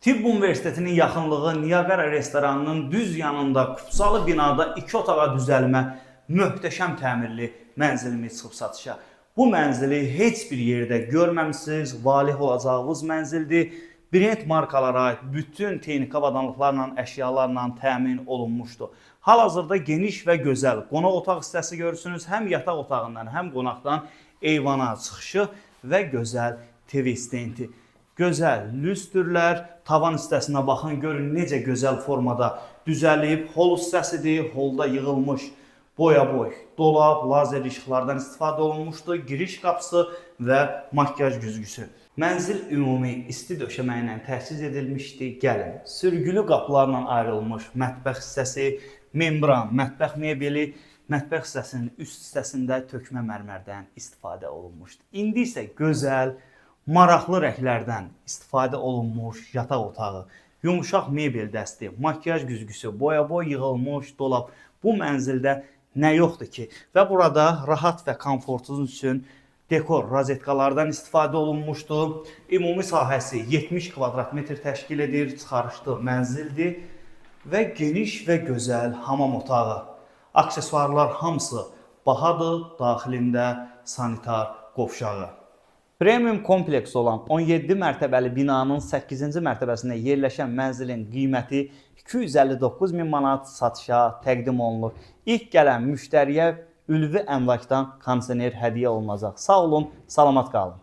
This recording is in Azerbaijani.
Tibb Universitetinin yaxınlığı Niagara restoranının düz yanında kutsalı binada 2 otağa düzəlmə möhtəşəm təmirli mənzilimiz çıxıb satışa. Bu mənzili heç bir yerdə görməmisiniz, valih olacağınız mənzildir. Brend markalara ait bütün texniki avadanlıqlarla, əşyalarla təmin olunmuşdur. Hal-hazırda geniş və gözəl qonaq otaq hissəsi görürsünüz. Həm yataq otağından, həm qonaqdan eyvana çıxışı və gözəl TV stendi. Gözəl lüstrlər, tavan hissəsinə baxın, görün necə gözəl formada düzəlib. Hol hissəsidir, holda yığılmış boya-boy dolab, lazer işıqlardan istifadə olunmuşdur, giriş qapısı və makyaj güzgüsü. Mənzil ümumi isti döşəmə ilə təchiz edilmişdi. Gəlin, sürgülü qapılarla ayrılmış mətbəx hissəsi, membran, mətbəx mebeli, mətbəx hissəsinin üst hissəsində tökmə mərmərdən istifadə olunmuşdu. İndi isə gözəl, maraqlı rənglərdən istifadə olunmuş yataq otağı, yumuşaq mebel dəsti, makyaj güzgüsü, boya-boy yığılmış dolab. Bu mənzildə nə yoxdur ki? Və burada rahat və komfortunuz üçün dekor rozetkalardan istifadə olunmuşdur. Ümumi sahəsi 70 kvadrat metr təşkil edir, çıxarışlı mənzildir və geniş və gözəl hamam otağı. Aksesuarlar hamısı bahadır, daxilində sanitar qovşağı. Premium kompleks olan 17 mərtəbəli binanın 8-ci mərtəbəsində yerləşən mənzilin qiyməti 259 min manat satışa təqdim olunur. İlk gələn müştəriyə ülvi əmlakdan kondisioner hədiyyə olunacaq. Sağ olun, salamat qalın.